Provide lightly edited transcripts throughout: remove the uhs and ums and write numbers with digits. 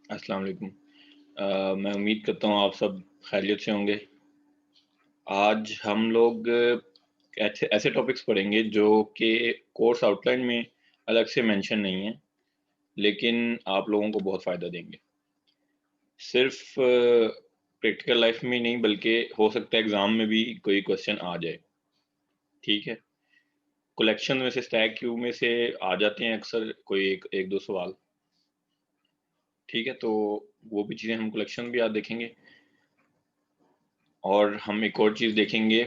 अस्सलाम वालेकुम। मैं उम्मीद करता हूँ आप सब खैरियत से होंगे। आज हम लोग ऐसे ऐसे टॉपिक्स पढ़ेंगे जो कि कोर्स आउटलाइन में अलग से मेंशन नहीं है, लेकिन आप लोगों को बहुत फ़ायदा देंगे। सिर्फ़ प्रैक्टिकल लाइफ़ में ही नहीं बल्कि हो सकता है एग्ज़ाम में भी कोई क्वेश्चन आ जाए, ठीक है? कलेक्शन में से स्टैक क्यू में से आ जाते हैं अक्सर कोई 1-2 सवाल, ठीक है? तो वो भी चीज़ें हम कलेक्शन भी आज देखेंगे और हम एक और चीज़ देखेंगे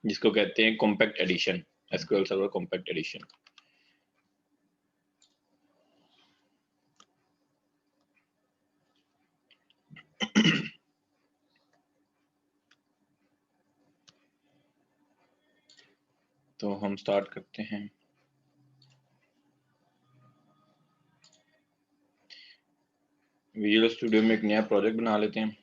जिसको कहते हैं compact edition, SQL server compact edition. तो हम स्टार्ट करते हैं। विजुअल स्टूडियो में एक नया प्रोजेक्ट बना लेते हैं।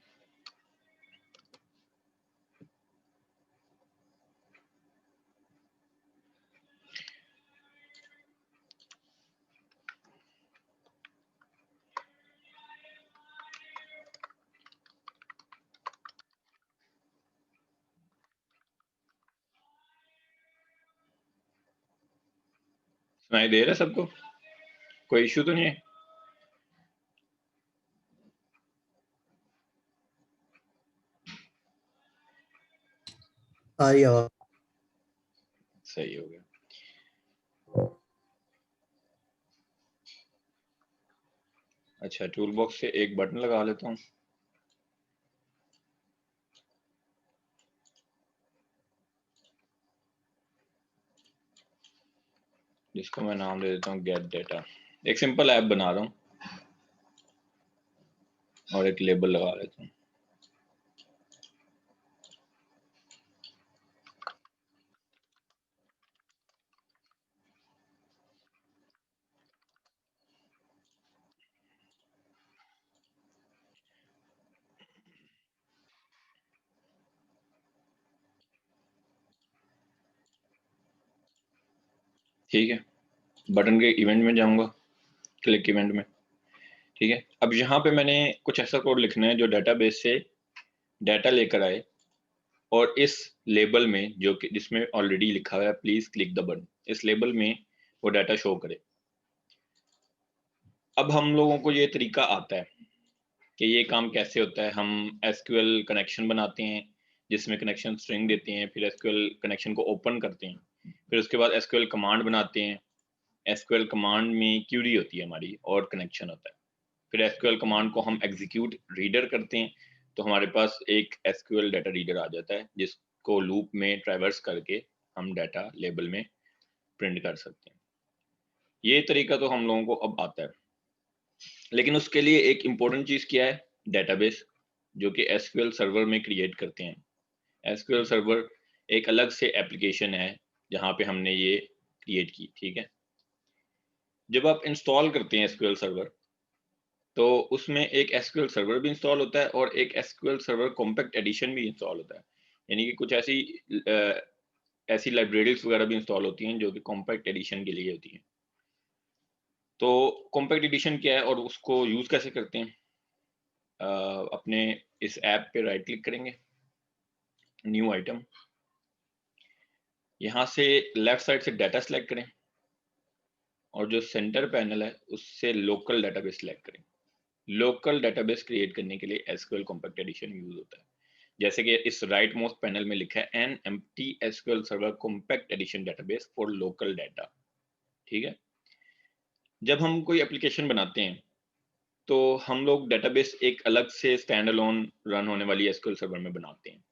सुनाई दे रहा है सबको? कोई इश्यू तो नहीं है? आ रही आवाज। सही हो गया। अच्छा, टूल बॉक्स से एक बटन लगा लेता हूँ। जिसको मैं नाम दे देता हूँ गेट डेटा। एक सिंपल ऐप बना रहा हूँ और एक लेबल लगा लेता हूँ। ठीक है, बटन के इवेंट में जाऊंगा, क्लिक इवेंट में। ठीक है, अब यहाँ पे मैंने कुछ ऐसा कोड लिखना है जो डेटाबेस से डाटा लेकर आए और इस लेबल में जो कि जिसमें ऑलरेडी लिखा हुआ है प्लीज क्लिक द बटन, इस लेबल में वो डाटा शो करे। अब हम लोगों को ये तरीका आता है कि ये काम कैसे होता है। हम एसक्यूएल कनेक्शन बनाते हैं जिसमें कनेक्शन स्ट्रिंग देते हैं, फिर एसक्यूएल कनेक्शन को ओपन करते हैं, फिर उसके बाद एसक्यूएल कमांड बनाते हैं। एसक्यूएल कमांड में क्यूरी होती है हमारी और कनेक्शन होता है। फिर एसक्यूएल कमांड को हम एग्जीक्यूट रीडर करते हैं, तो हमारे पास एक एसक्यूएल डाटा रीडर आ जाता है जिसको लूप में ट्रैवर्स करके हम डाटा लेबल में प्रिंट कर सकते हैं। ये तरीका तो हम लोगों को अब आता है, लेकिन उसके लिए एक इम्पोर्टेंट चीज़ क्या है? डेटाबेस, जो कि एसक्यूएल सर्वर में क्रिएट करते हैं। एसक्यूएल सर्वर एक अलग से एप्लीकेशन है जहाँ पे हमने ये क्रिएट की, ठीक है? जब आप इंस्टॉल करते हैं एसक्यूएल सर्वर, तो उसमें एक एसक्यूएल सर्वर भी इंस्टॉल होता है और एक एसक्यूएल सर्वर कॉम्पैक्ट एडिशन भी इंस्टॉल होता है। यानी कि कुछ ऐसी लाइब्रेरीज वगैरह भी इंस्टॉल होती हैं जो कि कॉम्पैक्ट एडिशन के लिए होती हैं। तो कॉम्पैक्ट एडिशन क्या है और उसको यूज़ कैसे करते हैं? अपने इस ऐप पे राइट क्लिक करेंगे, न्यू आइटम, यहाँ से लेफ्ट साइड से डाटा सेलेक्ट करें और जो सेंटर पैनल है उससे लोकल डेटाबेस सेलेक्ट करें। लोकल डेटाबेस क्रिएट करने के लिए एसक्यूएल कॉम्पैक्ट एडिशन यूज होता है, जैसे कि इस राइट मोस्ट पैनल में लिखा है an empty SQL server compact edition database for local data. ठीक है, जब हम कोई एप्लीकेशन बनाते हैं तो हम लोग डेटाबेस एक अलग से स्टैंड अलोन रन होने वाली एसक्यूएल सर्वर में बनाते हैं।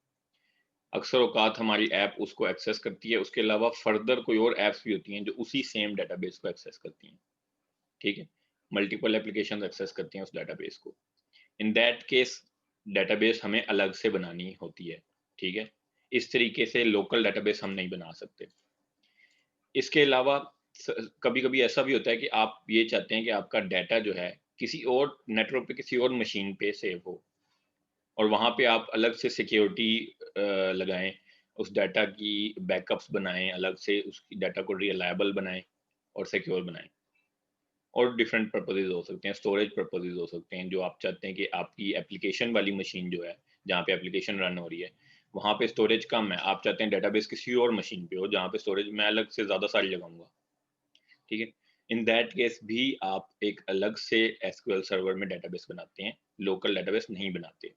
अक्सर औकात हमारी ऐप उसको एक्सेस करती है, उसके अलावा फर्दर कोई और ऐप्स भी होती हैं जो उसी सेम डेटाबेस को एक्सेस करती हैं। ठीक है, मल्टीपल एप्लीकेशन एक्सेस करती हैं उस डेटाबेस को। इन दैट केस डेटाबेस हमें अलग से बनानी होती है। ठीक है, इस तरीके से लोकल डेटाबेस हम नहीं बना सकते। इसके अलावा कभी कभी ऐसा भी होता है कि आप ये चाहते हैं कि आपका डाटा जो है किसी और नेटवर्क पे किसी और मशीन पे सेव हो और वहाँ पे आप अलग से सिक्योरिटी लगाएं, उस डाटा की बैकअप्स बनाएं, अलग से उसकी डाटा को रिलायबल बनाएं और सिक्योर बनाएं। और डिफरेंट पर्पसेस हो सकते हैं, स्टोरेज पर्पसेस हो सकते हैं, जो आप चाहते हैं कि आपकी एप्लीकेशन वाली मशीन जो है, जहाँ पे एप्लीकेशन रन हो रही है, वहाँ पे स्टोरेज कम है, आप चाहते हैं डेटाबेस किसी और मशीन पे हो जहाँ पे स्टोरेज मैं अलग से ज़्यादा सारी लगाऊंगा, ठीक है। इन दैट केस भी आप एक अलग से एसक्यूएल सर्वर में डेटाबेस बनाते हैं, लोकल डेटाबेस नहीं बनाते।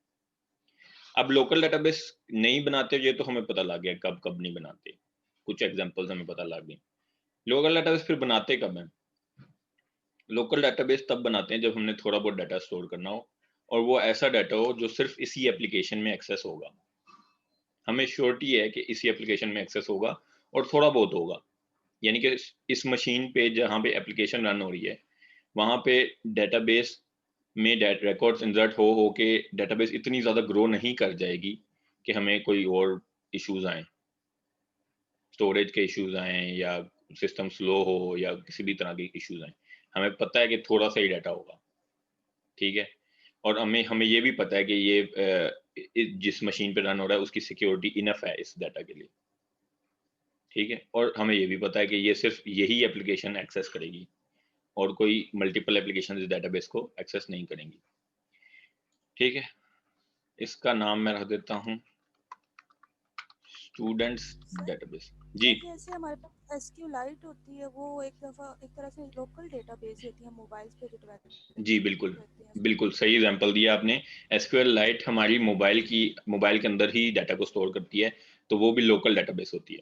अब लोकल डेटाबेस नहीं बनाते ये तो हमें पता लग गया कब कब नहीं बनाते, कुछ एग्जांपल्स हमें पता लग गए। लोकल डेटाबेस फिर बनाते कब हैं? लोकल डेटाबेस तब बनाते हैं जब हमने थोड़ा बहुत डाटा स्टोर करना हो, और वो ऐसा डाटा हो जो सिर्फ इसी एप्लीकेशन में एक्सेस होगा। हमें श्योरिटी है कि इसी एप्लीकेशन में एक्सेस होगा और थोड़ा बहुत होगा, यानी कि इस मशीन पे जहाँ पे एप्लीकेशन रन हो रही है, वहाँ पे डेटाबेस में रिकॉर्ड्स इंसर्ट हो के डेटाबेस इतनी ज़्यादा ग्रो नहीं कर जाएगी कि हमें कोई और इश्यूज आए, स्टोरेज के इश्यूज आए या सिस्टम स्लो हो या किसी भी तरह के इश्यूज आए। हमें पता है कि थोड़ा सा ही डाटा होगा, ठीक है। और हमें हमें ये भी पता है कि ये जिस मशीन पे रन हो रहा है उसकी सिक्योरिटी इनफ है इस डाटा के लिए, ठीक है। और हमें ये भी पता है कि ये सिर्फ यही एप्लीकेशन एक्सेस करेगी और कोई मल्टीपल एप्लीकेशन इस डेटाबेस को एक्सेस नहीं करेंगी, ठीक है। इसका नाम मैं रख देता हूँ स्टूडेंट्स सर डेटाबेस। जी सर जैसे हमारे पास एसक्यूलाइट होती है, वो एक तरह से लोकल डेटाबेस ही होती है, मोबाइल्स पे जो डेवलप जी बिल्कुल, करते हैं। बिल्कुल सही एग्जांपल दिया आपने। एसक्यूएल लाइट हमारी मोबाइल के अंदर ही डाटा को स्टोर करती है, तो वो भी लोकल डेटाबेस होती है।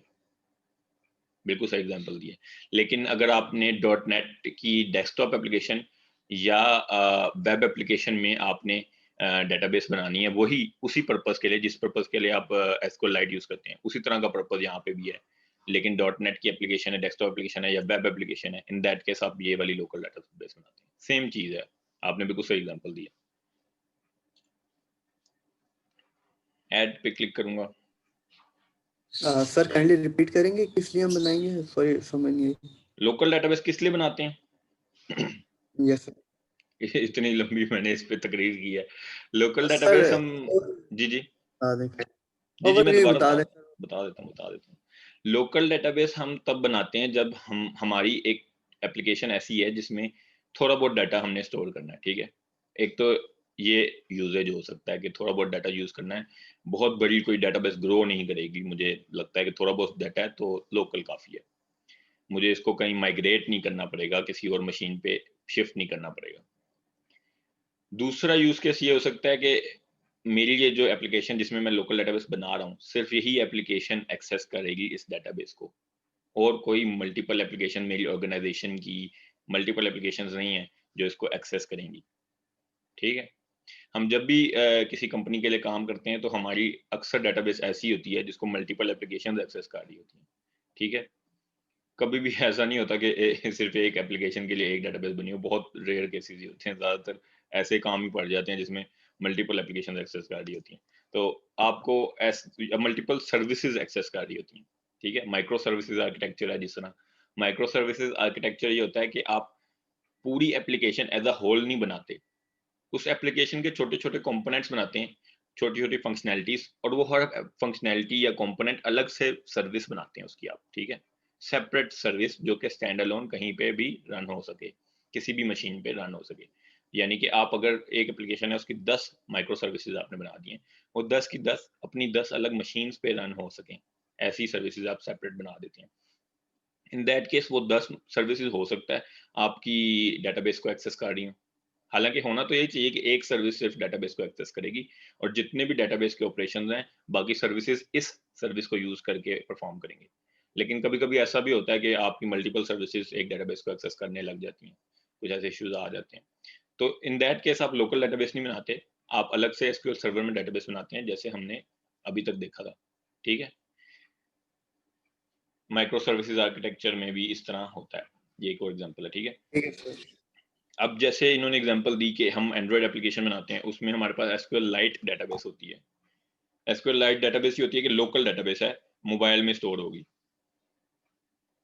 बिल्कुल सही एग्जांपल दिए। लेकिन अगर आपने डॉट नेट की डेस्कटॉप एप्लीकेशन या वेब एप्लीकेशन में आपने डेटाबेस बनानी है, वही उसी पर्पस के लिए जिस पर्पस के लिए आप एसक्यूएल लाइट यूज करते हैं, उसी तरह का पर्पस यहाँ पे भी है। लेकिन डॉट नेट की एप्लीकेशन है, डेस्कटॉप एप्लीकेशन है या वेब एप्लीकेशन है, इन दैट केस आप ये वाली लोकल डेटाबेस बनाते हैं। सेम चीज है, आपने बिल्कुल सही एग्जांपल दिया। ऐड पे क्लिक करूंगा। सर काइंडली रिपीट करेंगे किस लिए हम बनाएंगे, सॉरी समझ नहीं आई। लोकल डेटाबेस किस लिए बनाते हैं? Yes sir. इतनी लंबी मैंने इस पे तकरीर की है। लोकल सर डेटाबेस हम जी जी बता दें, जी जी मैं ओवरव्यू दोबारा बता दें। बता देता हूँ। लोकल डेटाबेस हम तब बनाते हैं जब हम हमारी एक एप्लीकेशन ऐसी है जिसमें थोड़ा बहुत डाटा हमने स्टोर करना है, ठीक है। एक तो ये यूजेज हो सकता है कि थोड़ा बहुत डाटा यूज करना है, बहुत बड़ी कोई डेटाबेस ग्रो नहीं करेगी, मुझे लगता है कि थोड़ा बहुत डाटा है तो लोकल काफी है, मुझे इसको कहीं माइग्रेट नहीं करना पड़ेगा, किसी और मशीन पे शिफ्ट नहीं करना पड़ेगा। दूसरा यूज केस ये हो सकता है कि मेरी ये जो एप्लीकेशन जिसमें मैं लोकल डेटाबेस बना रहा हूँ, सिर्फ यही एप्लीकेशन एक्सेस करेगी इस डेटाबेस को, और कोई मल्टीपल एप्लीकेशन मेरी ऑर्गेनाइजेशन की मल्टीपल एप्लीकेशंस नहीं है जो इसको एक्सेस करेंगी, ठीक है। हम जब भी किसी कंपनी के लिए काम करते हैं तो हमारी अक्सर डेटाबेस ऐसी होती है जिसको मल्टीपल एप्लीकेशंस एक्सेस कर रही होती हैं, ठीक है। कभी भी ऐसा नहीं होता कि सिर्फ एक एप्लीकेशन के लिए एक डेटाबेस बनी हो, बहुत रेयर केसेस ही होते हैं, ज्यादातर ऐसे काम ही पड़ जाते हैं जिसमें मल्टीपल एप्लीकेशन एक्सेस कर रही होती हैं। तो आपको मल्टीपल सर्विसेज एक्सेस कर रही होती हैं, ठीक है। माइक्रो सर्विसेज आर्किटेक्चर है जिस तरह। माइक्रो सर्विसेज आर्किटेक्चर ये होता है कि आप पूरी एप्लीकेशन एज अ होल नहीं बनाते, उस एप्लीकेशन के छोटे छोटे कंपोनेंट्स बनाते हैं, छोटी छोटी फंक्शनैलिटीज, और वो हर फंक्शनैलिटी या कंपोनेंट अलग से सर्विस बनाते हैं उसकी आप, ठीक है। सेपरेट सर्विस जो कि स्टैंड अलोन कहीं पे भी रन हो सके, किसी भी मशीन पे रन हो सके। यानी कि आप अगर एक एप्लीकेशन है उसकी 10 माइक्रो सर्विसेज आपने बना दी हैं, वो 10 की 10 अपनी 10 अलग मशीन्स पे रन हो सकें, ऐसी सर्विसेज आप सेपरेट बना देते हैं। इन दैट केस वो 10 सर्विसेज हो सकता है आपकी डेटाबेस को एक्सेस कर रही हो। हालांकि होना तो यही चाहिए कि एक सर्विस सिर्फ डेटाबेस को एक्सेस करेगी और जितने भी डेटाबेस के ऑपरेशंस हैं बाकी सर्विसेज इस सर्विस को यूज करके परफॉर्म करेंगे। लेकिन कभी कभी ऐसा भी होता है कि आपकी मल्टीपल सर्विसेज एक डेटाबेस को एक्सेस करने लग जाती हैं, कुछ ऐसे इश्यूज आ जाते हैं। तो इन दैट केस आप लोकल डेटाबेस नहीं बनाते, आप अलग से एसक्यूएल सर्वर में डेटाबेस बनाते हैं, जैसे हमने अभी तक देखा था, ठीक है। माइक्रो सर्विसेज आर्किटेक्चर में भी इस तरह होता है, ये एक और एग्जांपल है, ठीक है। ठीक है सर। अब जैसे इन्होंने एग्जांपल दी कि हम एंड्रॉइड एप्लीकेशन बनाते हैं, उसमें हमारे पास एसक्यूएल लाइट डेटाबेस होती है। एसक्यूएल लाइट डेटाबेस ही होती है कि लोकल डेटाबेस है, मोबाइल में स्टोर होगी,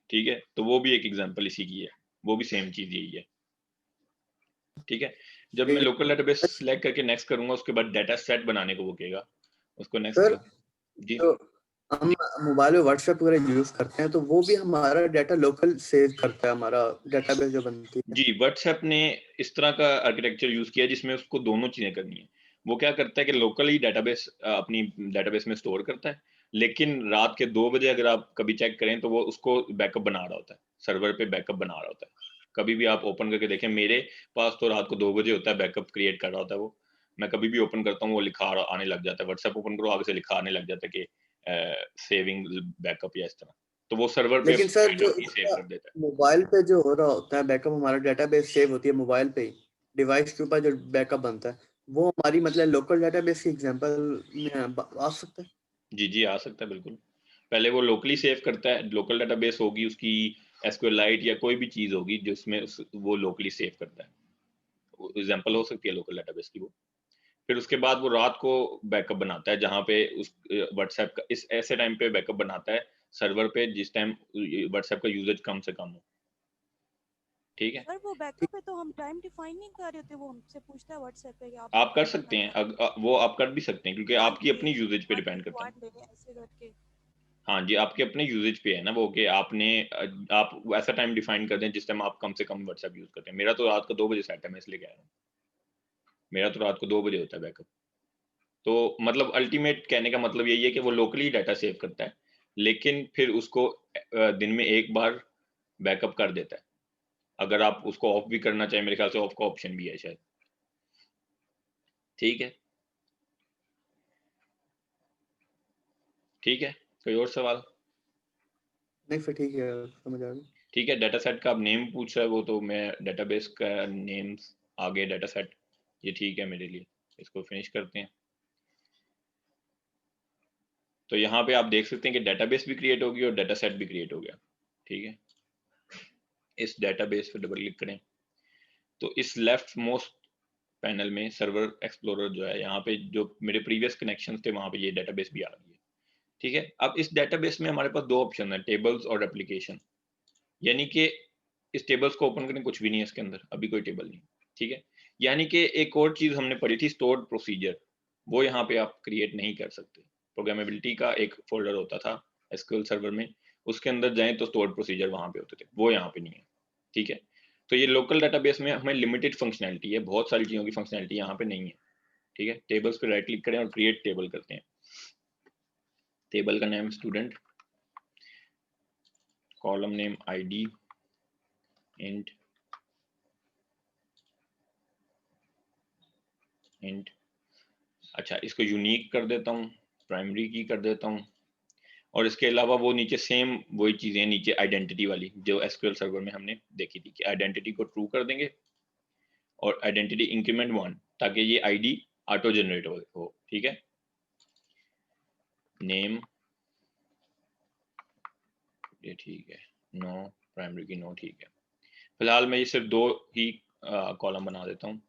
ठीक है। तो वो भी एक एग्जांपल इसी की है, वो भी सेम चीज यही है, ठीक है। जब मैं ठीक लोकल डेटाबेस है सेलेक्ट करके नेक्स्ट करूंगा, उसके बाद डाटा सेट बनाने को वो कहेगा, उसको नेक्स्ट सर। करो जी। जो हम मोबाइल में व्हाट्सएप वगैरह यूज करते हैं तो वो भी हमारा डाटा लोकल सेव करता है, हमारा डेटाबेस जो बनती है। जी, व्हाट्सएप ने इस तरह का आर्किटेक्चर यूज़ किया जिसमें उसको दोनों चीज़ें करनी है। वो क्या करता है कि लोकली डेटाबेस अपनी डेटाबेस में स्टोर करता है, लेकिन रात के 2 बजे अगर आप कभी चेक करें तो वो उसको बैकअप बना रहा होता है, सर्वर पे बैकअप बना रहा होता है। कभी भी आप ओपन करके देखें, मेरे पास तो रात को 2 बजे होता है, बैकअप क्रिएट कर रहा होता है वो। मैं कभी भी ओपन करता हूँ, वो लिखा आने लग जाता है, व्हाट्सएप ओपन करो, आगे से लिखा आने लग जाता है कि सेविंग बैकअप या इस तरह। तो वो सर्वर पे लेकिन सर जो ही सेव इसका कर देता है। मोबाइल पे जो हो रहा होता है बैकअप, हमारा डेटाबेस सेव होती है मोबाइल पे ही, डिवाइस के ऊपर जो बैकअप बनता है वो हमारी मतलब लोकल डेटाबेस की एग्जांपल में आ सकता है। जी, जी, आ सकता है बिल्कुल। पहले वो लोकली सेव करता है, लोकल डेटाबेस होगी उसकी, एसक्यूएलाइट या कोई भी चीज़ होगी जिसमें वो लोकली सेव करता है। वो एग्ज़ाम्पल हो सकती है लोकल डेटाबेस की वो। फिर उसके बाद वो रात को बैकअप बनाता है जहाँ पे उस व्हाट्सएप का इस ऐसे टाइम पे बैकअप बनाता है सर्वर पे जिस टाइम व्हाट्सएप का यूसेज कम से कम हो। ठीक है? सर वो ठीक। बैकअप पे तो हम टाइम डिफाइन नहीं कर रहे होते, वो हमसे पूछता है व्हाट्सएप पे कि आप आप कर बैकअप सकते कितना हैं चाहते वो आप कर भी सकते हैं क्योंकि हैं, 1 आपकी डे अपनी यूसेज पे 1 डिपेंड वीक करता है। 1 डे ऐसे करके। हाँ जी, आपके अपने यूसेज पे है ना वो कि आपने आप ऐसा टाइम डिफाइन कर दें जिस टाइम आप कम से कम व्हाट्सएप यूज़ करते हैं। मेरा तो रात को 2 बजे सेट है, मैं इसलिए कह रहा हूँ। मेरा तो रात को 2 बजे होता है बैकअप। तो मतलब अल्टीमेट कहने का मतलब यही है कि वो लोकली डाटा सेव करता है, लेकिन फिर उसको दिन में 1 बार बैकअप कर देता है। अगर आप उसको ऑफ भी करना चाहें, मेरे ख्याल से ऑफ का ऑप्शन भी है शायद। ठीक है? ठीक है? कोई और सवाल? नहीं फिर ठीक है, समझ आ गया। ठीक है, डाटा सेट का अब नेम पूछ रहा है वो, तो मैं डेटाबेस का नेम्स आगे डाटा सेट, ये ठीक है मेरे लिए। इसको फिनिश करते हैं। तो यहाँ पे आप देख सकते हैं कि डेटाबेस भी क्रिएट होगी और डाटा सेट भी क्रिएट हो गया। ठीक है? इस डेटाबेस पे डबल क्लिक करें, तो इस लेफ्ट मोस्ट पैनल में सर्वर एक्सप्लोरर जो है, यहाँ पे जो मेरे प्रीवियस कनेक्शंस थे वहाँ पे ये डेटाबेस भी आ गई है। ठीक है? अब इस डेटाबेस में हमारे पास 2 ऑप्शन है, टेबल्स और एप्लीकेशन। यानी कि इस टेबल्स को ओपन करें, कुछ भी नहीं है इसके अंदर, अभी कोई टेबल नहीं। ठीक है? यानी कि एक और चीज़ हमने पढ़ी थी, स्टोर्ड प्रोसीजर, वो यहाँ पे आप क्रिएट नहीं कर सकते। प्रोग्रामेबिलिटी का एक फ़ोल्डर होता था एसक्यूएल सर्वर में, उसके अंदर जाएँ तो स्टोर्ड प्रोसीजर वहाँ पे होते थे, वो यहाँ पे नहीं है। ठीक है? तो ये लोकल डेटाबेस में हमें लिमिटेड फंक्शनैलिटी है, बहुत सारी चीज़ों की फंक्शनैलिटी यहाँ पे नहीं है। ठीक है? टेबल्स पे राइट क्लिक करें और क्रिएट टेबल करते हैं। टेबल का नाम student, column name ID, int int अच्छा, इसको यूनिक कर देता हूँ, प्राइमरी की कर देता हूँ, और इसके अलावा वो नीचे सेम वही चीज़ें नीचे आइडेंटिटी वाली जो एसक्यूएल सर्वर में हमने देखी थी कि आइडेंटिटी को ट्रू कर देंगे और आइडेंटिटी इंक्रीमेंट 1 ताकि ये आईडी ऑटो जनरेट हो। ठीक है? नेम, ये ठीक है, नो, प्राइमरी की नो, ठीक है। फिलहाल मैं ये सिर्फ 2 ही कॉलम बना देता हूँ।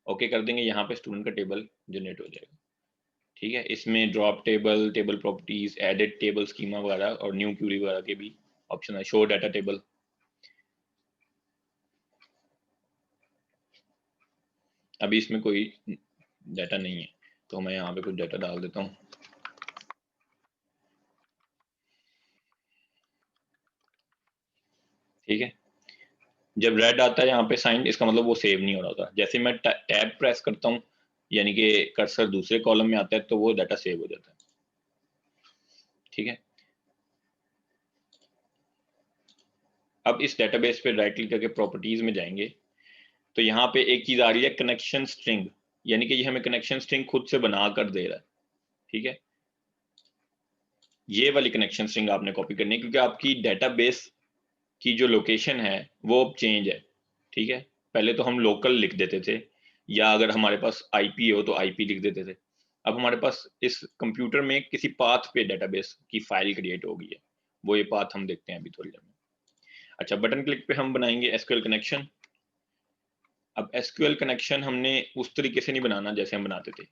ओके कर देंगे, यहाँ पे स्टूडेंट का टेबल जनरेट हो जाएगा। ठीक है? इसमें drop table, table properties, edit table schema वगैरह और न्यू क्यूरी वगैरह के भी ऑप्शन है, शो डाटा टेबल। अभी इसमें कोई डाटा नहीं है तो मैं यहाँ पे कुछ डाटा डाल देता हूँ। ठीक है? जब रेड आता है यहाँ पे साइन, इसका मतलब वो सेव नहीं हो रहा था। जैसे मैं टैब प्रेस करता हूँ, यानी कि कर्सर दूसरे कॉलम में आता है, तो वो डाटा सेव हो जाता है। ठीक है? अब इस डेटाबेस पे राइट क्लिक करके प्रॉपर्टीज में जाएंगे, तो यहाँ पे एक चीज आ रही है कनेक्शन स्ट्रिंग, यानी कि ये हमें कनेक्शन स्ट्रिंग खुद से बना कर दे रहा है। ठीक है? ये वाली कनेक्शन स्ट्रिंग आपने कॉपी करनी है क्योंकि आपकी डेटाबेस की जो लोकेशन है वो अब चेंज है। ठीक है? पहले तो हम लोकल लिख देते थे, या अगर हमारे पास आईपी हो तो आईपी लिख देते थे। अब हमारे पास इस कंप्यूटर में किसी पाथ पे डेटाबेस की फाइल क्रिएट हो गई है, वो ये पाथ हम देखते हैं अभी थोड़ी देर में। अच्छा, बटन क्लिक पे हम बनाएंगे एसक्यूएल कनेक्शन। अब एसक्यूएल कनेक्शन हमने उस तरीके से नहीं बनाना जैसे हम बनाते थे।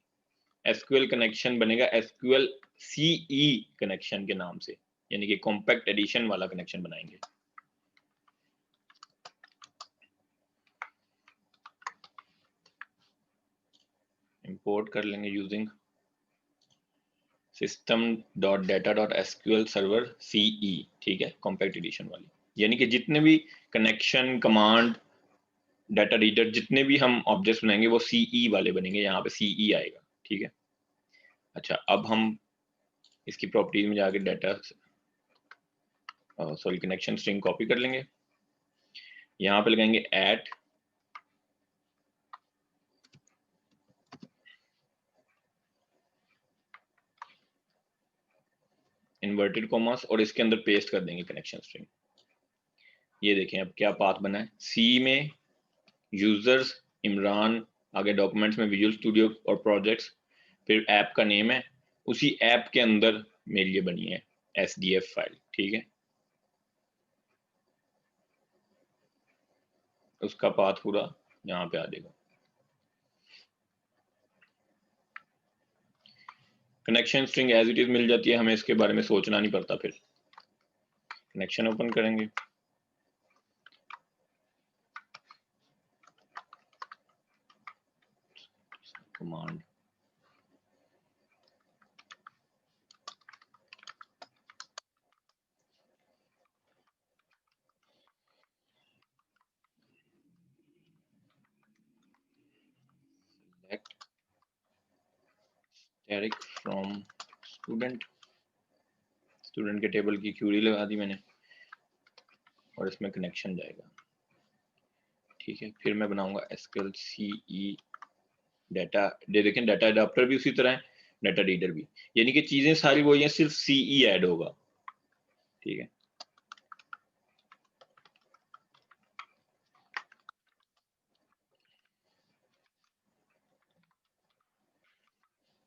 एसक्यूएल कनेक्शन बनेगा एसक्यूएल सीई कनेक्शन के नाम से, यानी कि कॉम्पैक्ट एडिशन वाला कनेक्शन बनाएंगे। इंपोर्ट कर लेंगे यूजिंग system.data.sql सर्वर CE, ठीक है, कॉम्पैक्ट एडिशन वाली। यानी कि जितने भी कनेक्शन, कमांड, डाटा रीडर, जितने भी हम ऑब्जेक्ट्स बनाएंगे वो CE वाले बनेंगे, यहाँ पे CE आएगा, ठीक है। अच्छा, अब हम इसकी प्रॉपर्टीज में जाके data sorry connection string copy कर लेंगे, यहाँ पे लगाएंगे एट इन्वर्टेड कॉमास और इसके अंदर पेस्ट कर देंगे कनेक्शन स्ट्रिंग। ये देखें अब क्या पाथ बना है, सी में यूजर्स इमरान, आगे डॉक्यूमेंट्स में विजुअल स्टूडियो और प्रोजेक्ट्स, फिर ऐप का नेम है, उसी ऐप के अंदर मेरी ये बनी है SDF फाइल, ठीक है। उसका पाथ पूरा यहाँ पे आ जाएगा। Connection string as it is मिल जाती है, हमें इसके बारे में सोचना नहीं पड़ता। फिर कनेक्शन ओपन करेंगे, command select static from student के टेबल की क्यूरी लगा दी मैंने और इसमें कनेक्शन जाएगा, ठीक है। फिर मैं बनाऊंगा SQL CE डाटा, देखें डाटा अडाप्टर भी उसी तरह है, डाटा रीडर भी, यानी कि चीजें सारी वही हैं, सिर्फ CE ऐड होगा, ठीक है।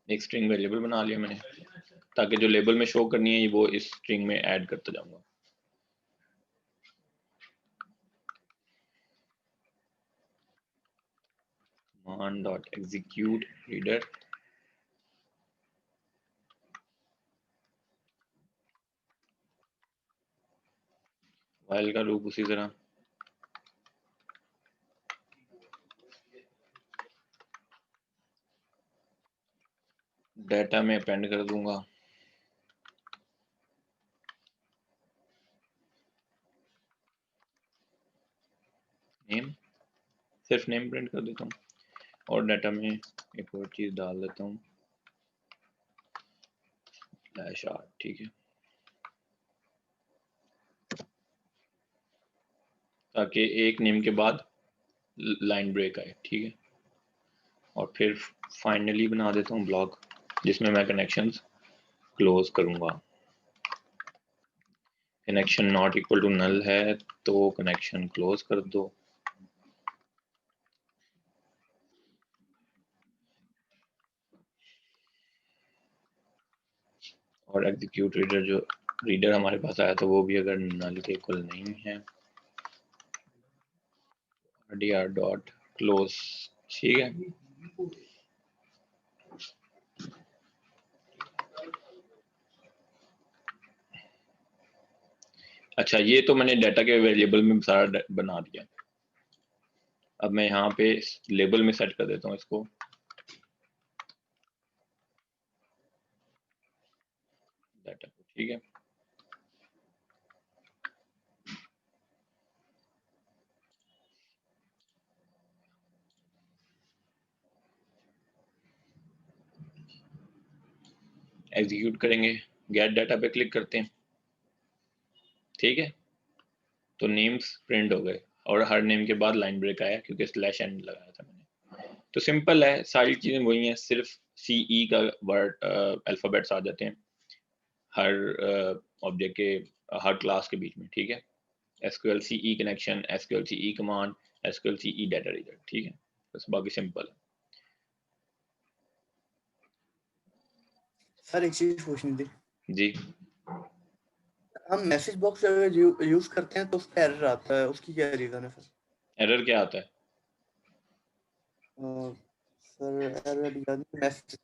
एक स्ट्रिंग वेरिएबल बना लिया मैंने, ताकि जो लेबल में शो करनी है वो इस स्ट्रिंग में ऐड करता जाऊंगा। command.execute reader, while का लूप उसी तरह, डाटा में अपेंड कर दूंगा, नेम, सिर्फ नेम प्रिंट कर देता हूँ, और डाटा में एक और चीज डाल देता हूँ /r, ठीक है, ताकि एक नेम के बाद लाइन ब्रेक आए, ठीक है। और फिर फाइनली बना देता हूँ ब्लॉक जिसमें मैं कनेक्शंस क्लोज करूंगा। Connection not equal to null है तो कनेक्शन क्लोज कर दो, और एग्जीक्यूट रीडर, जो रीडर हमारे पास आया था वो भी अगर नल के इक्वल नहीं है, dr डॉट क्लोज, ठीक है। अच्छा, ये तो मैंने डाटा के वेरिएबल में सारा बना दिया। अब मैं यहाँ पे लेबल में सेट कर देता हूँ इसको, डाटा को, ठीक है। एग्जीक्यूट करेंगे, गेट डाटा पे क्लिक करते हैं, ठीक है। तो नेम्स प्रिंट हो गए और हर नेम के बाद लाइन ब्रेक आया क्योंकि /n लगाया था मैंने। तो सिंपल है, सारी चीजें वही हैं, सिर्फ CE का वर्ड अल्फाबेट्स आ जाते हैं हर ऑब्जेक्ट के हर क्लास के बीच में, ठीक है। SQL CE connection, SQL CE command, SQL CE data reader, ठीक है, बस बाकी सिंपल है। सर एक चीज पूछनी थी जी, हम मैसेज बॉक्स अगर यूज करते हैं तो उसका एरर आता है, उसकी क्या रीजन है सर? एरर क्या आता है? सर एरर यानी मैसेज,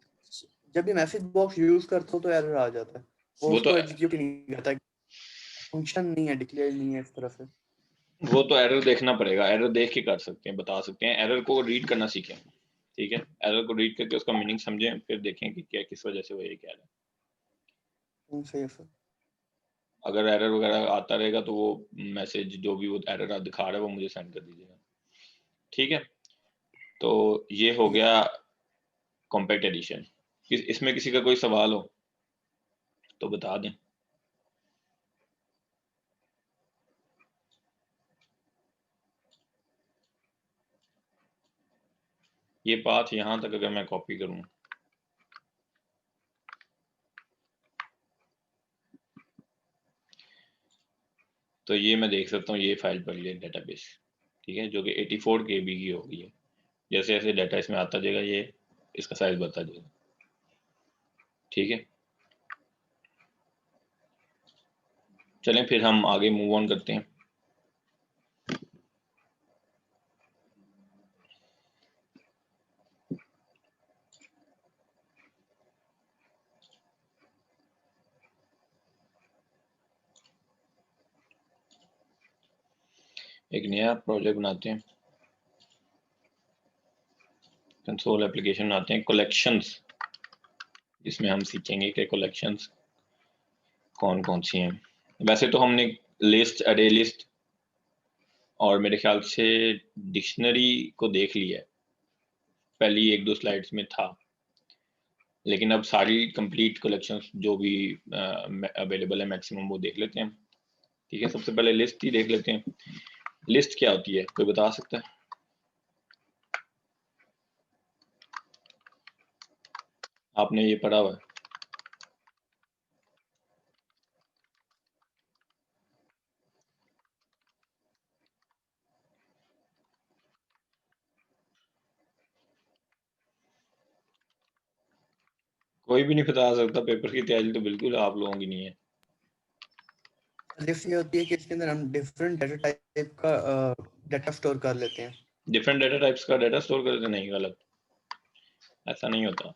जब भी मैसेज बॉक्स यूज करते हो तो एरर आ जाता है, वो वो उसको तो एग्जीक्यूट नहीं करता, फंक्शन नहीं है, डिक्लेयर नहीं है इस तरह से। एरर देखना पड़ेगा, एरर देख के कर सकते हैं, बता सकते हैं। एरर को रीड करना सीखें, ठीक है। एरर को रीड करके उसका मीनिंग समझें, फिर देखें कि क्या किस वजह से वो ये कह रहा है। सही है सर। अगर एरर वगैरह आता रहेगा तो वो मैसेज जो भी वो एरर दिखा रहा है वो मुझे सेंड कर दीजिएगा, ठीक है। तो ये हो गया कॉम्पैक्ट एडिशन। इसमें किसी का कोई सवाल हो तो बता दें। ये पाथ यहाँ तक अगर मैं कॉपी करूँ तो ये मैं देख सकता हूँ ये फाइल पड़ गई डेटाबेस, ठीक है, जो कि 84 KB की होगी है। जैसे जैसे डाटा इसमें आता जाएगा ये इसका साइज बढ़ता जाएगा, ठीक है। चलें फिर हम आगे मूव ऑन करते हैं। एक नया प्रोजेक्ट बनाते हैं, कंसोल एप्लीकेशन बनाते हैं, कलेक्शंस, जिसमें हम सीखेंगे कि कलेक्शंस कौन कौन सी हैं। वैसे तो हमने लिस्ट, अरे लिस्ट और मेरे ख्याल से डिक्शनरी को देख लिया है, पहली 1-2 स्लाइड्स में था, लेकिन अब सारी कंप्लीट कलेक्शंस जो भी अवेलेबल है मैक्सिमम वो देख लेते हैं, ठीक है। सबसे पहले लिस्ट ही देख लेते हैं। लिस्ट क्या होती है, कोई बता सकता है? आपने ये पढ़ा हुआ है? कोई भी नहीं बता सकता, पेपर की तैयारी तो बिल्कुल आप लोगों की नहीं है। लिस्ट ये होती है कि इसके अंदर हम डिफरेंट डाटा टाइप का डाटा स्टोर कर लेते हैं। डिफरेंट डाटा टाइप्स का डाटा स्टोर करते नहीं, गलत, ऐसा नहीं होता।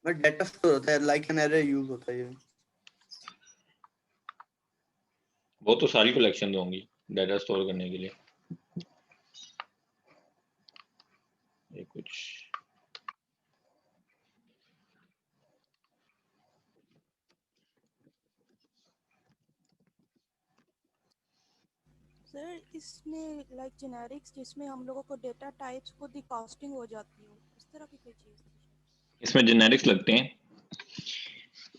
बट डाटा स्टोर होता है, लाइक एन एरे यूज होता है ये। वो तो सारी कलेक्शन होंगी डाटा स्टोर करने के लिए। ये कुछ सर इसमें लाइक जेनेरिक्स जिसमें हम लोगों को डेटा टाइप्स को दी कास्टिंग हो जाती हो, इस तरह की कोई चीज़ थी? इसमें जेनेरिक्स लगते हैं।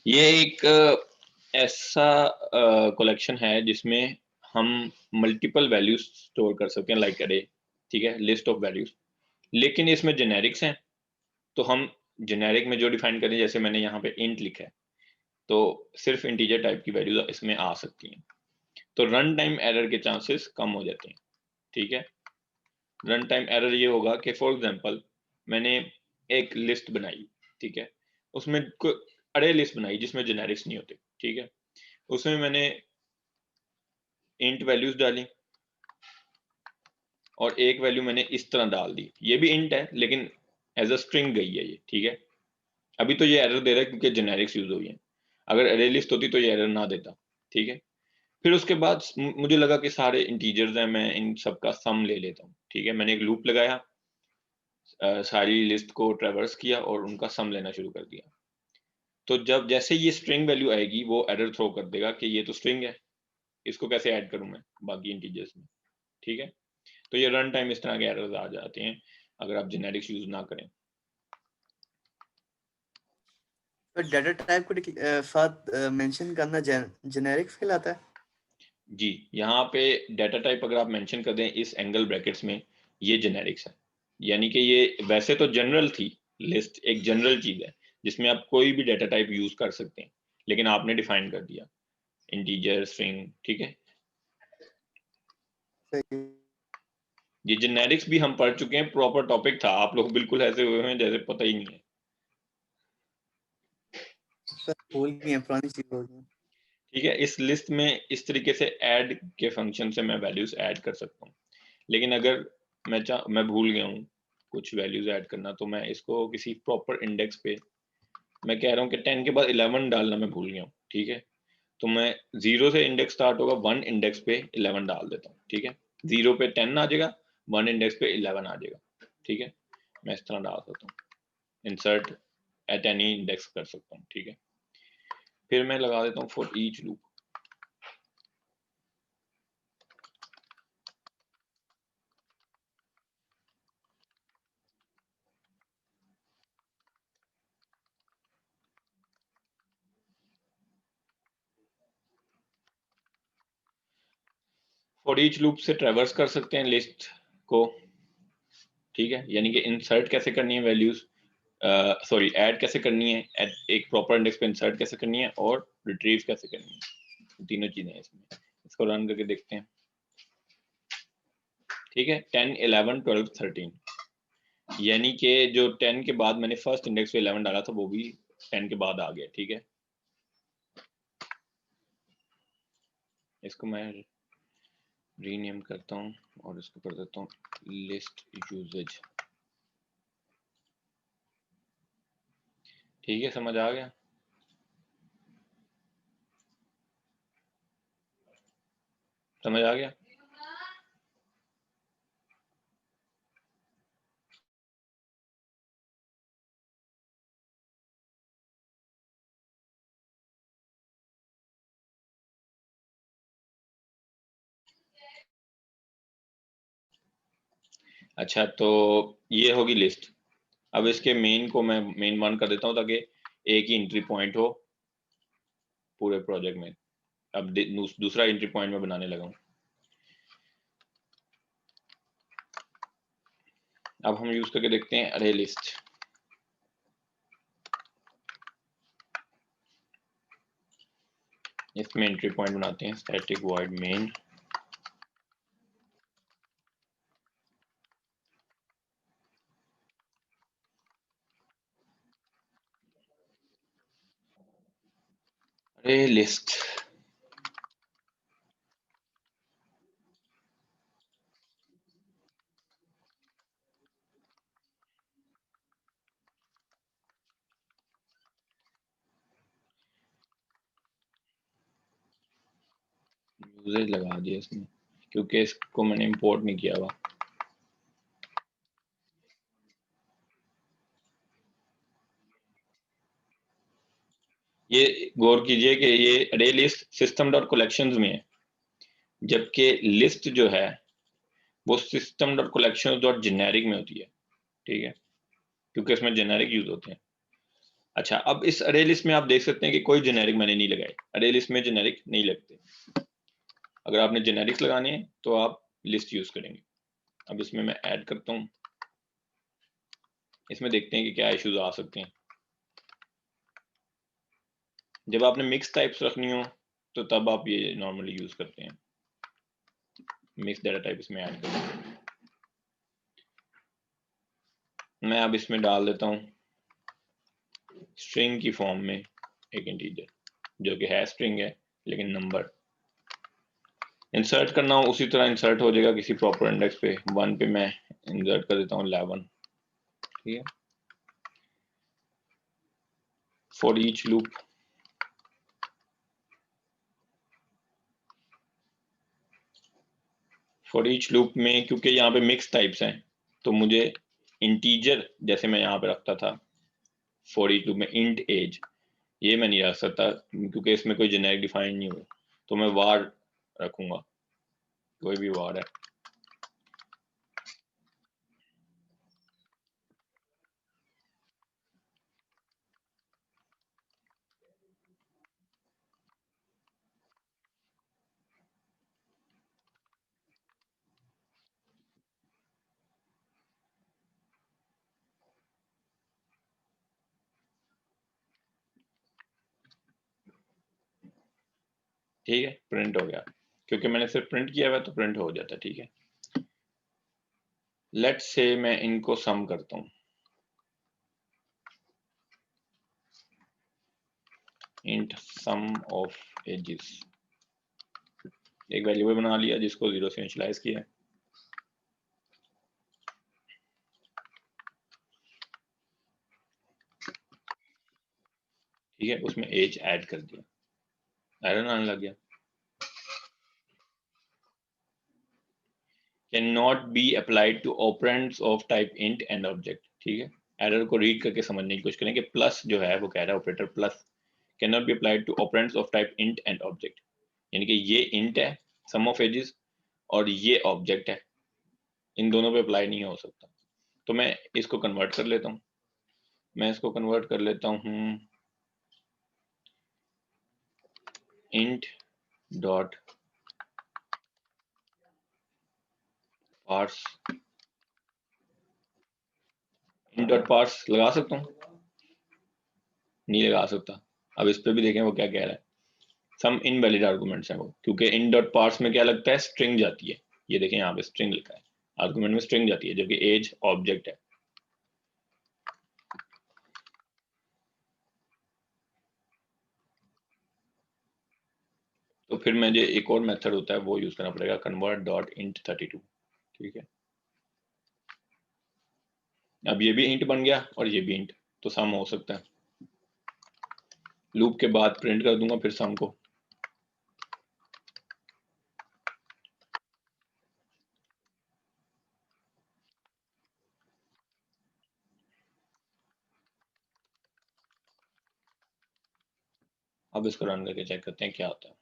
ये एक ऐसा कलेक्शन है जिसमें हम मल्टीपल वैल्यूज स्टोर कर सकते हैं, लाइक अरे, ठीक है, लिस्ट ऑफ वैल्यूज। लेकिन इसमें जेनेरिक्स हैं, तो हम जेनेरिक में जो डिफाइन करें, जैसे मैंने यहाँ पे इंट लिखा है, तो सिर्फ इंटीजर टाइप की वैल्यूज इसमें आ सकती हैं, तो रन टाइम एरर के चांसेस कम हो जाते हैं, ठीक है। रन टाइम एरर ये होगा कि फॉर एग्जांपल मैंने एक लिस्ट बनाई, ठीक है, उसमें अरे लिस्ट बनाई जिसमें जेनेरिक्स नहीं होते, ठीक है, उसमें मैंने इंट वैल्यूज डाली और एक वैल्यू मैंने इस तरह डाल दी, ये भी इंट है लेकिन एज अ स्ट्रिंग गई है ये, ठीक है। अभी तो ये एरर दे रहा है क्योंकि जेनेरिक्स यूज हुई है, अगर अरे लिस्ट होती तो ये एरर ना देता, ठीक है। फिर उसके बाद मुझे लगा कि सारे इंटीजर्स हैं, मैं इन सब का सम ले लेता हूँ, ठीक है। मैंने एक लूप लगाया, सारी लिस्ट को ट्रैवर्स किया और उनका सम लेना शुरू कर दिया। तो जब जैसे ये स्ट्रिंग वैल्यू आएगी वो एरर थ्रो कर देगा कि ये तो स्ट्रिंग है, इसको कैसे ऐड करूं मैं बाकी इंटीजर्स में, ठीक है। तो ये रन टाइम इस तरह के एरर्स आ जाते हैं अगर आप जेनेरिक्स यूज ना करें। तो डाटा टाइप को साथ मेंशन करना जेनेरिक्स कहलाता है। जी, यहाँ पे डाटा टाइप अगर आप मेंशन कर दें इस एंगल ब्रैकेट्स में, ये जेनेरिक्स है, यानी कि ये वैसे तो जनरल थी, लिस्ट एक जनरल चीज है जिसमें आप कोई भी डाटा टाइप यूज कर सकते हैं, लेकिन आपने डिफाइन कर दिया इंटीजर, स्ट्रिंग, ठीक है। सही। ये जेनेरिक्स भी हम पढ़ चुके हैं, प्रॉपर टॉपिक था, आप लोग बिल्कुल ऐसे हुए हैं जैसे पता ही नहीं है। सर भूल गए हैं, पुरानी चीज हो गई। ठीक है, इस लिस्ट में इस तरीके से ऐड के फंक्शन से मैं वैल्यूज ऐड कर सकता हूँ, लेकिन अगर मैं भूल गया हूँ कुछ वैल्यूज ऐड करना, तो मैं इसको किसी प्रॉपर इंडेक्स पे, मैं कह रहा हूँ कि 10 के बाद 11 डालना मैं भूल गया हूँ, ठीक है। तो मैं 0 से इंडेक्स स्टार्ट होगा, 1 इंडेक्स पे 11 डाल देता हूँ, ठीक है। 0 पे 10 आ जाएगा, 1 इंडेक्स पे 11 आ जाएगा, ठीक है। मैं इस तरह डाल सकता हूँ, इंसर्ट एट एनी इंडेक्स कर सकता हूँ, ठीक है। फिर मैं लगा देता हूँ for each loop. For each loop से ट्रेवर्स कर सकते हैं लिस्ट को, ठीक है, यानी कि इंसर्ट कैसे करनी है वैल्यूज, सॉरी ऐड कैसे करनी है, एक प्रॉपर इंडेक्स पे इंसर्ट कैसे करनी है, और रिट्रीव कैसे करनी है, तीनों चीजें हैं इसमें। इसको रन करके देखते हैं, ठीक है। 10, 11, 12, 13, यानी कि जो 10 के बाद मैंने फर्स्ट इंडेक्स पे 11 डाला था वो भी 10 के बाद आ गया, ठीक है। इसको मैं रीनेम करता हूँ और इसको कर देता हूँ लिस्ट यूजेज, ठीक है, समझ आ गया। समझ आ गया। अच्छा, तो ये होगी लिस्ट। अब इसके मेन को मैं मेन वन कर देता हूँ ताकि एक ही एंट्री पॉइंट हो पूरे प्रोजेक्ट में। अब दूसरा एंट्री पॉइंट में बनाने लगा हूँ। अब हम यूज करके देखते हैं अरे लिस्ट। इसमें एंट्री पॉइंट बनाते हैं स्टैटिक वॉइड मेन, अरे लिस्ट। यूजेज लगा दिया इसमें क्योंकि इसको मैंने इंपोर्ट नहीं किया हुआ। ये गौर कीजिए कि ये अरे लिस्ट सिस्टम डॉट कलेक्शंस में है, जबकि लिस्ट जो है वो system dot collections dot generic में होती है, ठीक है, क्योंकि इसमें जेनेरिक यूज होते हैं। अच्छा, अब इस अरे लिस्ट में आप देख सकते हैं कि कोई जेनेरिक मैंने नहीं लगाई। अरे लिस्ट में जेनेरिक नहीं लगते। अगर आपने जेनेरिक्स लगाने हैं तो आप लिस्ट यूज करेंगे। अब इसमें मैं ऐड करता हूँ, इसमें देखते हैं कि क्या इश्यूज आ सकते हैं। जब आपने मिक्स टाइप्स रखनी हो तो तब आप ये नॉर्मली यूज करते हैं, मिक्स डाटा टाइप इसमें ऐड करते हैं। मैं अब इसमें डाल देता हूँ स्ट्रिंग की फॉर्म में एक इंटीजर, जो कि है स्ट्रिंग है लेकिन नंबर। इंसर्ट करना हो उसी तरह इंसर्ट हो जाएगा किसी प्रॉपर इंडेक्स पे। 1 पे मैं इंसर्ट कर देता हूँ 11, ठीक है। For each loop, for each loop में क्योंकि यहाँ पे मिक्स टाइप्स हैं तो मुझे इंटीजर जैसे मैं यहाँ पे रखता था फॉर ईच लूप में इंट एज, ये मैं नहीं रख सकता क्योंकि इसमें कोई जेनेरिक डिफाइन नहीं हुआ, तो मैं वार रखूंगा, कोई भी वार है। ठीक है, प्रिंट हो गया क्योंकि मैंने सिर्फ प्रिंट किया हुआ तो प्रिंट हो जाता, ठीक है। लेट्स से मैं इनको सम करता हूँ, इंट सम ऑफ एजेस, एक वेरिएबल बना लिया जिसको 0 से इनिशियलाइज किया। ठीक है, उसमें एज ऐड कर दिया, एरर आने लग गया। Can not be applied to operands of type int and object, ठीक है। एरर को रीड करके समझने की कोशिश करें कि प्लस जो है वो कह रहा है operator plus can not be applied to operands of type int and object, यानी कि ये इंट है सम ऑफ एजेस और ये ऑब्जेक्ट है, इन दोनों पे अप्लाई नहीं हो सकता। तो मैं इसको कन्वर्ट कर लेता हूँ, मैं इसको कन्वर्ट कर लेता हूँ int dot parse, int dot parse लगा सकता हूँ, नहीं लगा सकता। अब इस पे भी देखें वो क्या कह रहा है, सम इनवैलिड आर्गुमेंट्स हैं वो, क्योंकि इन डॉट पार्स में क्या लगता है, स्ट्रिंग जाती है। ये देखें यहाँ पे स्ट्रिंग लिखा है, आर्गुमेंट में स्ट्रिंग जाती है, जबकि एज ऑब्जेक्ट है। तो फिर मुझे एक और मेथड होता है वो यूज करना पड़ेगा, कन्वर्ट डॉट इंट 32। ठीक है, अब ये भी इंट बन गया और ये भी इंट, तो सम हो सकता है। लूप के बाद प्रिंट कर दूंगा फिर सम को। अब इसको रन करके चेक करते हैं क्या होता है।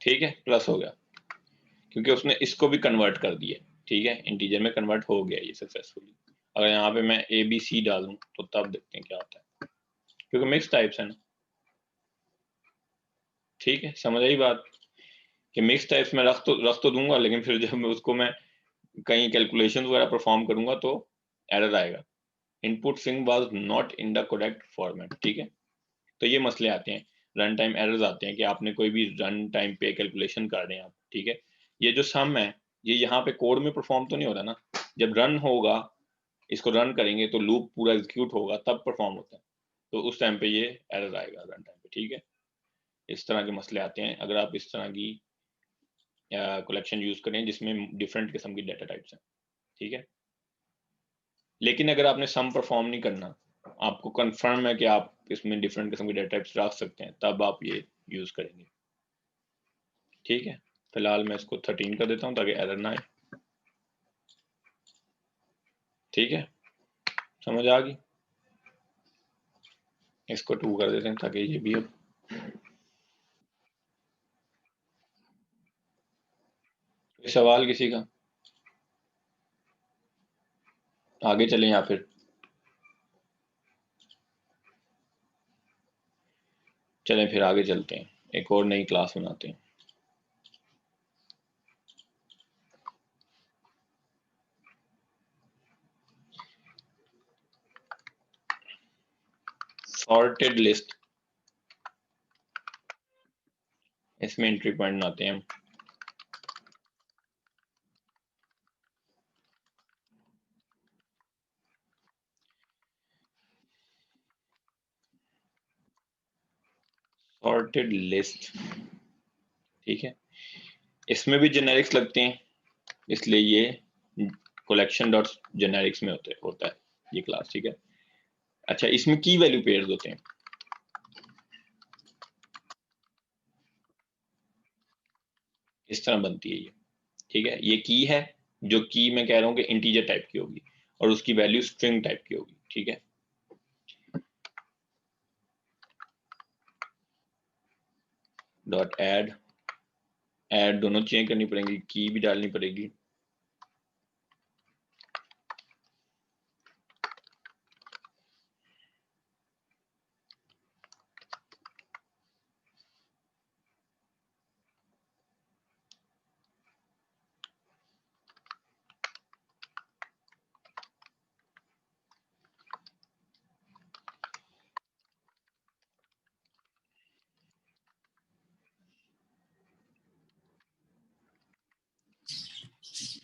ठीक है, प्लस हो गया क्योंकि उसने इसको भी कन्वर्ट कर दिया। ठीक है, इंटीजर में कन्वर्ट हो गया ये सक्सेसफुली। अगर यहाँ पे मैं ABC डालूं तो तब देखते हैं क्या होता है, क्योंकि मिक्स टाइप्स है ना। ठीक है, समझ आई बात कि मिक्स टाइप्स में रख तो दूंगा, लेकिन फिर जब मैं उसको मैं कहीं कैलकुलेशन वगैरह परफॉर्म करूंगा तो एरर आएगा, input string was not in the correct format. ठीक है, तो ये मसले आते हैं, रन टाइम एरर्स आते हैं कि आपने कोई भी रन टाइम पे कैलकुलेशन कर रहे हैं आप। ठीक है, ये जो सम है ये यहाँ पे कोड में परफॉर्म तो नहीं हो रहा ना, जब रन होगा, इसको रन करेंगे तो लूप पूरा एग्जीक्यूट होगा तब परफॉर्म होता है, तो उस टाइम पे ये एरर आएगा रन टाइम पे। ठीक है, इस तरह के मसले आते हैं अगर आप इस तरह की कलेक्शन यूज करें जिसमें डिफरेंट किस्म की डाटा टाइप्स हैं। ठीक है, लेकिन अगर आपने सम परफॉर्म नहीं करना, आपको कंफर्म है कि आप इसमें डिफरेंट किस्म के डाटा टाइप्स रख सकते हैं, तब आप ये यूज करेंगे। ठीक है, फिलहाल मैं इसको 13 कर देता हूँ ताकि एरर ना आए। ठीक है, समझ आ गई। इसको 2 कर देते हैं ताकि ये भी अब सवाल किसी का आगे चलें या फिर चलें फिर आगे चलते हैं, एक और नई क्लास बनाते हैं। सॉर्टेड लिस्ट, इसमें एंट्री पॉइंट बनाते हैं हम। सॉर्टेड लिस्ट, ठीक है, इसमें भी जेनेरिक्स लगते हैं, इसलिए ये कलेक्शन डॉट जेनेरिक्स में होता है ये क्लास। ठीक है, अच्छा, इसमें की वैल्यू पेयर्स होते हैं, इस तरह बनती है ये। ठीक है, ये की है, जो की मैं कह रहा हूँ कि इंटीजर टाइप की होगी और उसकी वैल्यू स्ट्रिंग टाइप की होगी। ठीक है, डॉट ऐड, ऐड दोनों चेंज करनी पड़ेंगी, की भी डालनी पड़ेगी।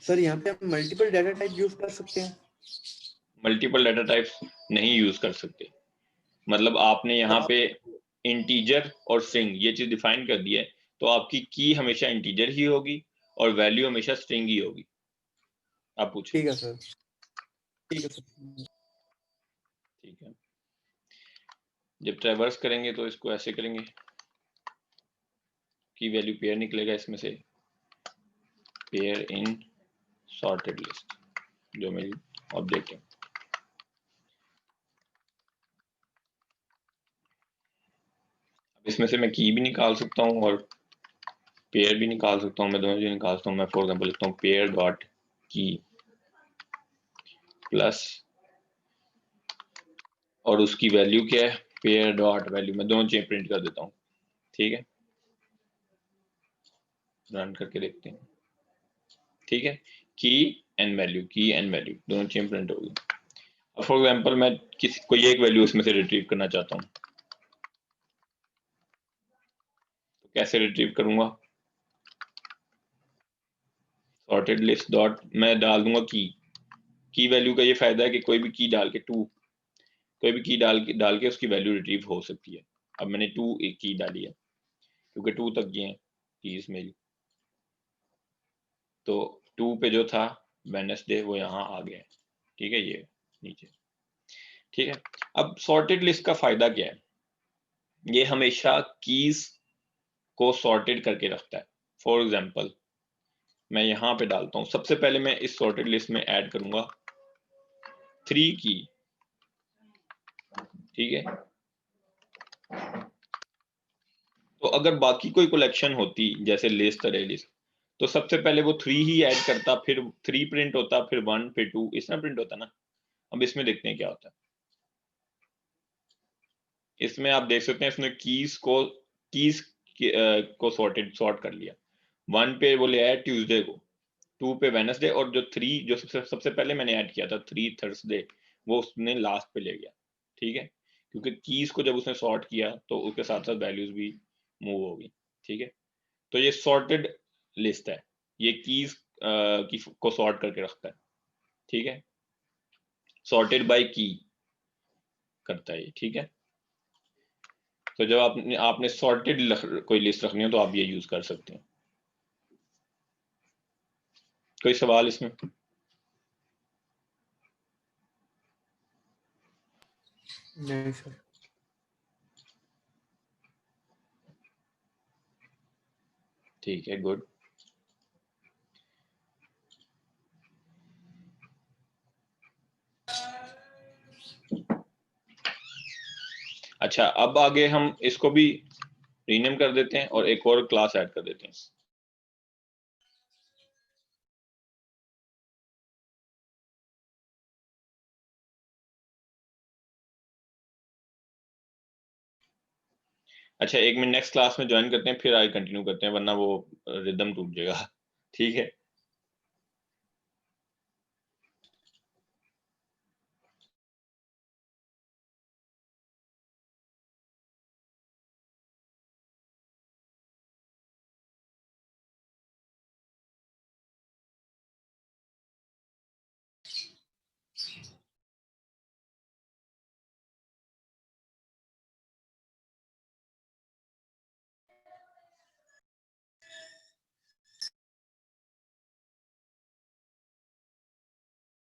सर यहाँ पे हम मल्टीपल डाटा टाइप यूज कर सकते हैं? मल्टीपल डाटा टाइप्स नहीं यूज कर सकते, मतलब आपने यहाँ पे इंटीजर और स्ट्रिंग ये चीज डिफाइन कर दी है, तो आपकी की हमेशा इंटीजर ही होगी और वैल्यू हमेशा स्ट्रिंग ही होगी। आप पूछें। ठीक है सर, ठीक है सर। ठीक है, जब ट्रैवर्स करेंगे तो इसको ऐसे करेंगे, की वैल्यू पेयर निकलेगा इसमें से, पेयर इन सॉर्टेड लिस्ट, जो मेरी ऑब्जेक्ट है। इसमें से मैं की भी निकाल सकता हूँ और पेयर भी निकाल सकता हूँ, मैं दोनों चीज़ निकाल सकता हूँ। मैं फॉर एग्जांपल लिखता हूँ पेयर डॉट की प्लस, और उसकी वैल्यू क्या है, पेयर डॉट वैल्यू। मैं दोनों चीज़ें प्रिंट कर देता हूँ, ठीक है। रन करके देखते हैं, ठीक है। की एंड वैल्यू दोनों चीज़ें प्रिंट होगी। अब फॉर एग्जांपल मैं किसी कोई एक वैल्यू इसमें से रिट्रीव करना चाहता हूँ, तो कैसे रिट्रीव करूंगा? सॉर्टेड लिस्ट डॉट मैं डाल दूंगा की वैल्यू का ये फायदा है कि कोई भी की डाल के कोई भी की डाल के उसकी वैल्यू रिट्रीव हो सकती है। अब मैंने 2 एक की डाली है क्योंकि 2 तक ये हैं कीज मेरी, तो 2 पे जो था वेडनेसडे वो यहाँ आ गया है, ठीक है, ये नीचे, ठीक है। अब सॉर्टेड लिस्ट का फायदा क्या है? ये हमेशा कीज को सॉर्टेड करके रखता है। फॉर एग्जांपल मैं यहाँ पे डालता हूँ, सबसे पहले मैं इस सॉर्टेड लिस्ट में ऐड करूंगा 3 की, ठीक है। तो अगर बाकी कोई कलेक्शन होती जैसे लिस्ट अरे लिस्ट, तो सबसे पहले वो 3 ही ऐड करता, फिर 3 प्रिंट होता, फिर 1, फिर 2, इस तरह प्रिंट होता ना। अब इसमें देखते हैं क्या होता है। इसमें आप देख सकते हैं इसने कीज को सॉर्ट कर लिया। 1 पे वो ले आया ट्यूसडे को, 2 पे वेडनेसडे, और जो 3 जो सबसे पहले मैंने ऐड किया था 3 थर्सडे, वो उसने लास्ट पे ले गया, ठीक है। क्योंकि कीज को जब उसने सॉर्ट किया तो उसके साथ साथ वैल्यूज भी मूव होगी, ठीक है। तो ये सॉर्टेड लिस्ट है, ये कीज को सॉर्ट करके रखता है, ठीक है। सॉर्टेड बाय की करता है ये, ठीक है। तो जब आपने सॉर्टेड कोई लिस्ट रखनी हो तो आप ये यूज कर सकते हैं। कोई सवाल इसमें? नहीं सर। ठीक है, गुड। अच्छा, अब आगे हम इसको भी रीनेम कर देते हैं और एक और क्लास ऐड कर देते हैं। अच्छा, एक मिनट, नेक्स्ट क्लास में ज्वाइन करते हैं, फिर आगे कंटिन्यू करते हैं, वरना वो रिदम टूट जाएगा, ठीक है।